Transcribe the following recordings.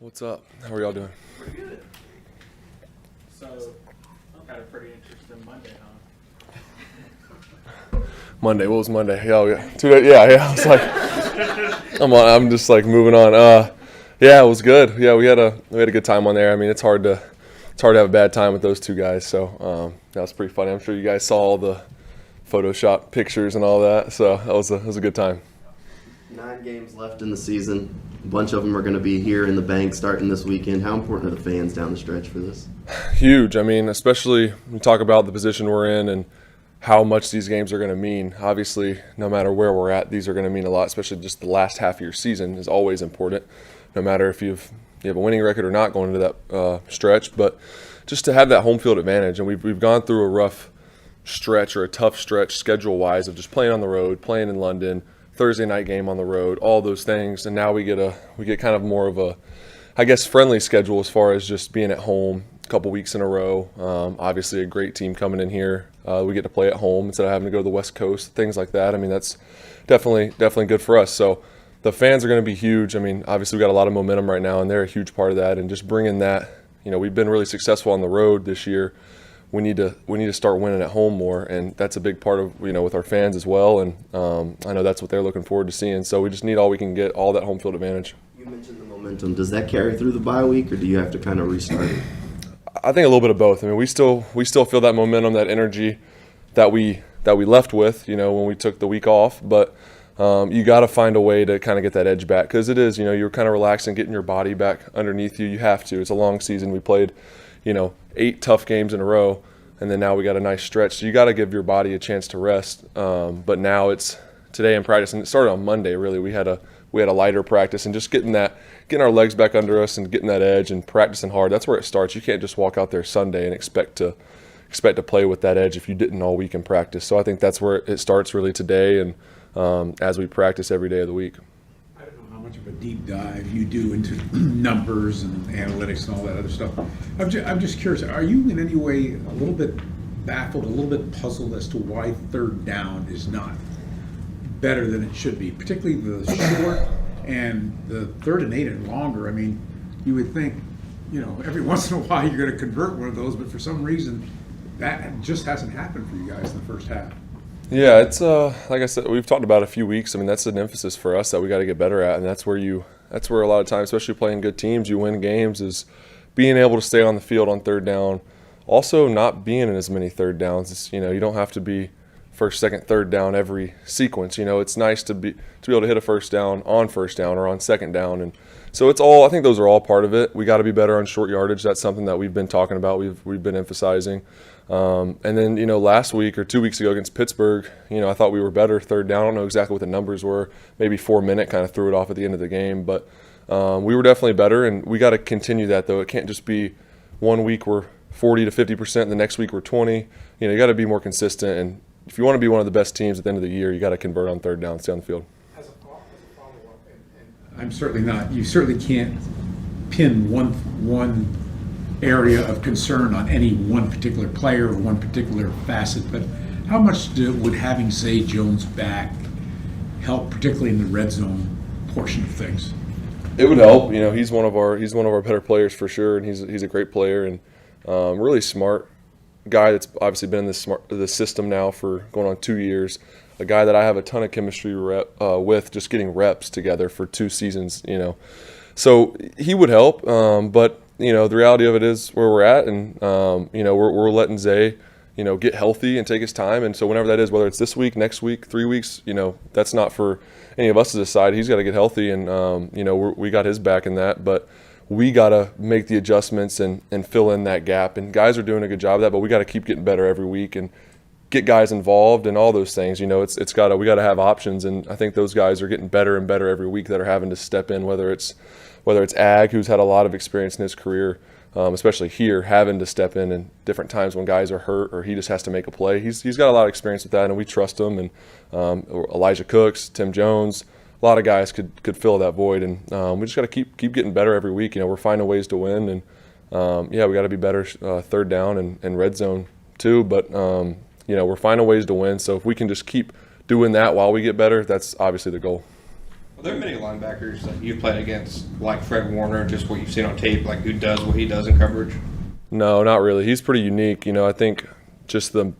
What's up? How are y'all doing? Pretty good. So, I've had a pretty interesting Monday, huh? Monday. What was Monday? Oh, yeah. 2 days. Yeah. I was like, I'm just like moving on. Yeah, it was good. Yeah, we had a good time on there. I mean, it's hard to have a bad time with those two guys. So that was pretty funny. I'm sure you guys saw all the Photoshop pictures and all that. So that was a good time. 9 games left in the season. A bunch of them are going to be here in the bank starting this weekend. How important are the fans down the stretch for this? Huge. I mean, especially when we talk about the position we're in and how much these games are going to mean. Obviously, no matter where we're at, these are going to mean a lot, especially just the last half of your season is always important, no matter if you have a winning record or not going into that stretch. But just to have that home field advantage, and we've gone through a rough stretch or a tough stretch schedule-wise of just playing on the road, playing in London, Thursday night game on the road, all those things, and now we get kind of more of a, I guess, friendly schedule as far as just being at home a couple weeks in a row. Obviously, a great team coming in here. We get to play at home instead of having to go to the West Coast, things like that. I mean, that's definitely good for us. So the fans are going to be huge. I mean, obviously, we got a lot of momentum right now, and they're a huge part of that. And just bringing that, we've been really successful on the road this year. We need to start winning at home more, and that's a big part of with our fans as well. And I know that's what they're looking forward to seeing. So we just need all we can get, all that home field advantage. You mentioned the momentum. Does that carry through the bye week, or do you have to kind of restart it? I think a little bit of both. I mean, we still feel that momentum, that energy that we left with, when we took the week off. But you got to find a way to kind of get that edge back, because it is, you're kind of relaxing, getting your body back underneath you. You have to. It's a long season. We played, 8 tough games in a row, and then now we got a nice stretch. So you got to give your body a chance to rest. But now it's today in practice, and it started on Monday. Really, we had a lighter practice, and just getting our legs back under us and getting that edge and practicing hard. That's where it starts. You can't just walk out there Sunday and expect to play with that edge if you didn't all week in practice. So I think that's where it starts really today, and as we practice every day of the week. I don't know how much of a deep dive you do into numbers and analytics and all that other stuff. I'm just curious, are you in any way a little bit baffled, a little bit puzzled as to why third down is not better than it should be, particularly the short and the 3rd and 8 and longer? I mean, you would think, every once in a while you're going to convert one of those, but for some reason that just hasn't happened for you guys in the first half. Yeah, it's like I said, we've talked about it a few weeks. I mean, that's an emphasis for us that we got to get better at, and that's where a lot of times, especially playing good teams, you win games, is being able to stay on the field on third down. Also, not being in as many third downs. It's, you don't have to be first, second, third down every sequence. It's nice to be able to hit a first down or on second down, and so it's all. I think those are all part of it. We got to be better on short yardage. That's something that we've been talking about. We've been emphasizing. And then, last week or 2 weeks ago against Pittsburgh, I thought we were better third down. I don't know exactly what the numbers were. Maybe 4 minute kind of threw it off at the end of the game. But we were definitely better, and we got to continue that, though. It can't just be 1 week we're 40 to 50%, and the next week we're 20. You got to be more consistent. And if you want to be one of the best teams at the end of the year, you got to convert on third down, stay on the field. As a follow-up, and I'm certainly not. You certainly can't pin one area of concern on any one particular player or one particular facet, but how much would having Zay Jones back help, particularly in the red zone portion of things? It would help. He's one of our better players for sure, and he's a great player and really smart guy that's obviously been in this system now for going on 2 years. A guy that I have a ton of chemistry with, just getting reps together for 2 seasons. So he would help, but the reality of it is where we're at, and we're letting Zay, get healthy and take his time. And so whenever that is, whether it's this week, next week, 3 weeks, that's not for any of us to decide. He's got to get healthy, and we got his back in that, but we got to make the adjustments and fill in that gap. And guys are doing a good job of that, but we got to keep getting better every week and get guys involved and all those things. We got to have options, and I think those guys are getting better and better every week that are having to step in, whether it's Ag, who's had a lot of experience in his career, especially here, having to step in different times when guys are hurt or he just has to make a play. He's got a lot of experience with that, and we trust him. And Elijah Cooks, Tim Jones, a lot of guys could fill that void, and we just got to keep getting better every week. We're finding ways to win, and we got to be better third down and red zone too. But we're finding ways to win. So if we can just keep doing that while we get better, that's obviously the goal. Are there many linebackers that you've played against, like Fred Warner, just what you've seen on tape, like who does what he does in coverage? No, not really. He's pretty unique. I think just the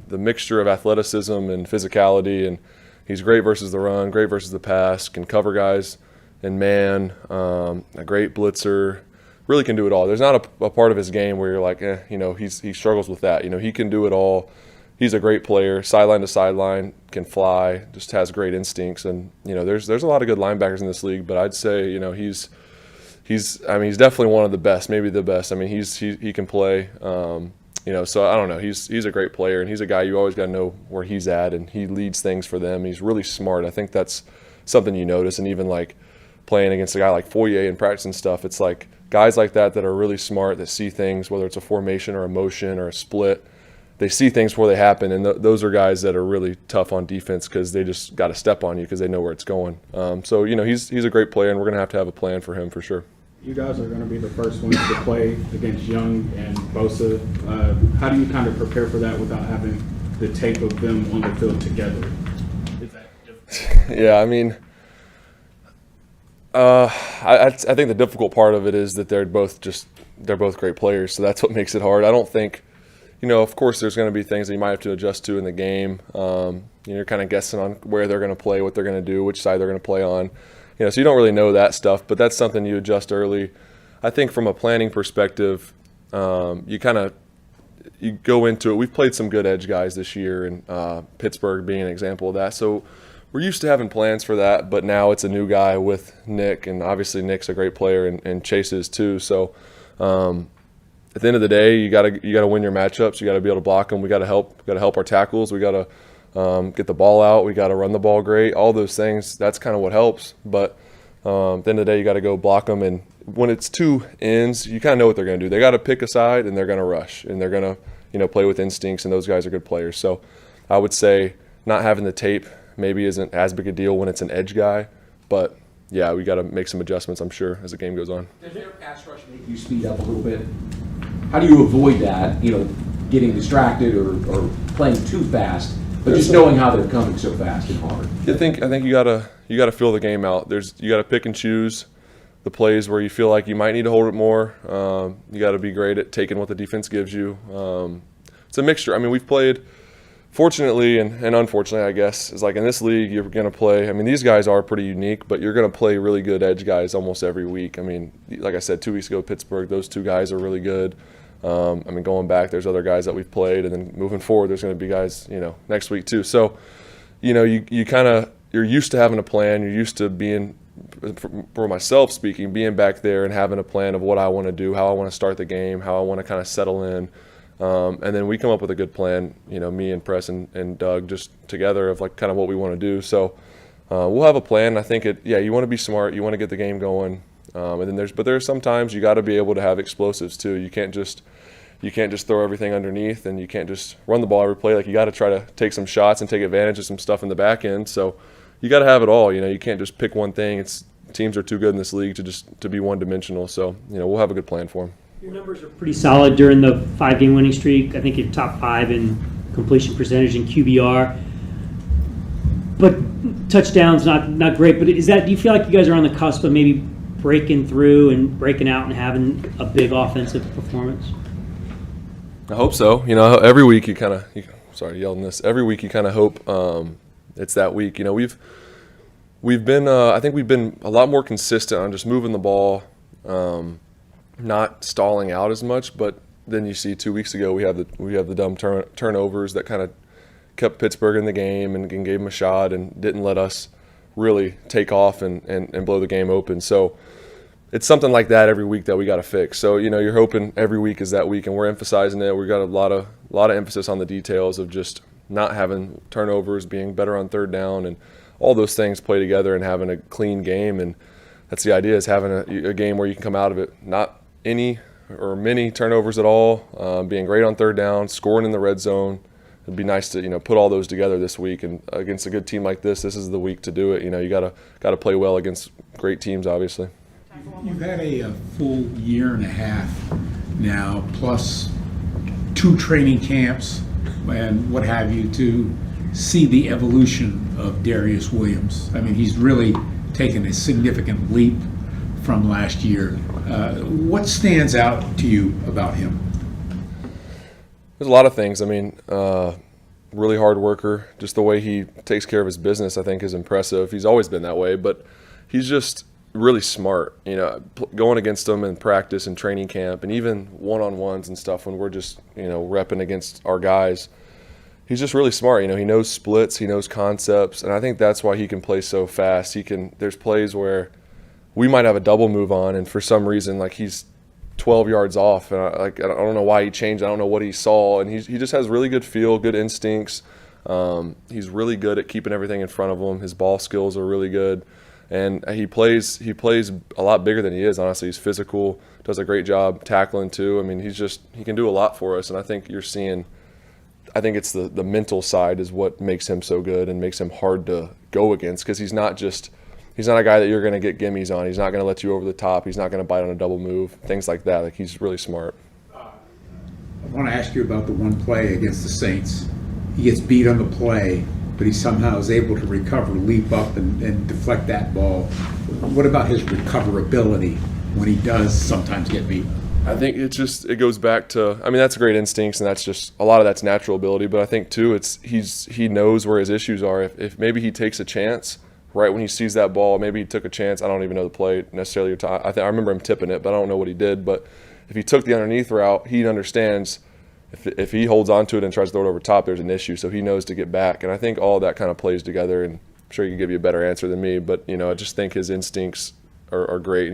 mixture of athleticism and physicality, and he's great versus the run, great versus the pass, can cover guys in man, a great blitzer, really can do it all. There's not a part of his game where you're like, he struggles with that. He can do it all. He's a great player, sideline to sideline, can fly, just has great instincts. And, there's a lot of good linebackers in this league, but I'd say, he's definitely one of the best, maybe the best. He can play. So I don't know. He's a great player, and he's a guy you always got to know where he's at, and he leads things for them. He's really smart. I think that's something you notice, and even like playing against a guy like Foye and practicing stuff, it's like guys like that are really smart, that see things, whether it's a formation or a motion or a split. They see things before they happen, and those are guys that are really tough on defense because they just got to step on you because they know where it's going. He's a great player, and we're going to have a plan for him for sure. You guys are going to be the first ones to play against Young and Bosa. How do you kind of prepare for that without having the tape of them on the field together? Is that difficult? Yeah, I think the difficult part of it is that they're both great players, so that's what makes it hard. I don't think, of course there's going to be things that you might have to adjust to in the game. You're kind of guessing on where they're going to play, what they're going to do, which side they're going to play on. So you don't really know that stuff, but that's something you adjust early. I think from a planning perspective, you go into it. We've played some good edge guys this year, and Pittsburgh being an example of that. So we're used to having plans for that, but now it's a new guy with Nick, and obviously Nick's a great player, and Chase is too. So at the end of the day, you gotta win your matchups. You got to be able to block them. We got to help our tackles. We got to get the ball out. We got to run the ball great. All those things, that's kind of what helps. But at the end of the day, you got to go block them. And when it's two ends, you kind of know what they're going to do. They got to pick a side, and they're going to rush, and they're going to play with instincts. And those guys are good players. So I would say not having the tape maybe isn't as big a deal when it's an edge guy. But yeah, we got to make some adjustments, I'm sure, as the game goes on. Does their pass rush make you speed up a little bit? How do you avoid that? Getting distracted or playing too fast? But just knowing how they're coming so fast and hard. I think you gotta feel the game out. You gotta pick and choose the plays where you feel like you might need to hold it more. You gotta be great at taking what the defense gives you. It's a mixture. We've played, fortunately and unfortunately, I guess, is like in this league you're gonna play. These guys are pretty unique, but you're gonna play really good edge guys almost every week. Like I said, 2 weeks ago, Pittsburgh, those two guys are really good. Going back, there's other guys that we've played, and then moving forward, there's going to be guys, next week too. So, you're used to having a plan. You're used to being, for myself speaking, being back there and having a plan of what I want to do, how I want to start the game, how I want to kind of settle in. And then we come up with a good plan, me and Press and Doug just together of like kind of what we want to do. So, we'll have a plan. I think you want to be smart. You want to get the game going. And then there's sometimes you got to be able to have explosives too. You can't just throw everything underneath, and you can't just run the ball every play. Like, you got to try to take some shots and take advantage of some stuff in the back end. So you got to have it all. You can't just pick one thing. Teams are too good in this league to be one dimensional. So we'll have a good plan for them. Your numbers are pretty solid during the 5-game winning streak. I think you're top 5 in completion percentage in QBR. But touchdowns not great. But do you feel like you guys are on the cusp of maybe breaking through and breaking out and having a big offensive performance? I hope so. Every week you kind of yelling this. Every week you kind of hope it's that week. We've been I think we've been a lot more consistent on just moving the ball, not stalling out as much. But then you see 2 weeks ago we have the dumb turnovers that kind of kept Pittsburgh in the game and gave them a shot and didn't let us really take off and blow the game open. So it's something like that every week that we got to fix. So you're hoping every week is that week, and we're emphasizing it. We got a lot of emphasis on the details of just not having turnovers, being better on third down, and all those things play together and having a clean game. And that's the idea, is having a game where you can come out of it not any or many turnovers at all, being great on third down, scoring in the red zone. It'd be nice to put all those together this week, and against a good team like this is the week to do it. You gotta play well against great teams, obviously. You've had a full year and a half now, plus 2 training camps and what have you, to see the evolution of Darius Williams? I mean, he's really taken a significant leap from last year. What stands out to you about him? There's a lot of things. I mean, really hard worker. Just the way he takes care of his business, I think, is impressive. He's always been that way, but he's just really smart. You know, going against him in practice and training camp, and even one-on-ones and stuff when we're just, you know, repping against our guys. He's just really smart. You know, he knows splits, he knows concepts, and I think that's why he can play so fast. There's plays where we might have a double move on, and for some reason, like, he's 12 yards off, and I don't know why he changed. I don't know what he saw, and he just has really good feel, good instincts. He's really good at keeping everything in front of him. His ball skills are really good, and he plays a lot bigger than he is. Honestly, he's physical, does a great job tackling too. I mean, he can do a lot for us, and I think you're seeing. I think it's the mental side is what makes him so good and makes him hard to go against, because he's not a guy that you're going to get gimmies on. He's not going to let you over the top. He's not going to bite on a double move, things like that. Like, he's really smart. I want to ask you about the one play against the Saints. He gets beat on the play, but he somehow is able to recover, leap up, and deflect that ball. What about his recoverability when he does sometimes get beat? I think it goes back to, I mean, that's great instincts, and that's just a lot of that's natural ability. But I think too, he knows where his issues are. If maybe he takes a chance right when he sees that ball, maybe he took a chance. I don't even know the play necessarily. I remember him tipping it, but I don't know what he did. But if he took the underneath route, he understands if he holds on to it and tries to throw it over top, there's an issue. So he knows to get back. And I think all that kind of plays together. And I'm sure he can give you a better answer than me. But, you know, I just think his instincts are great. And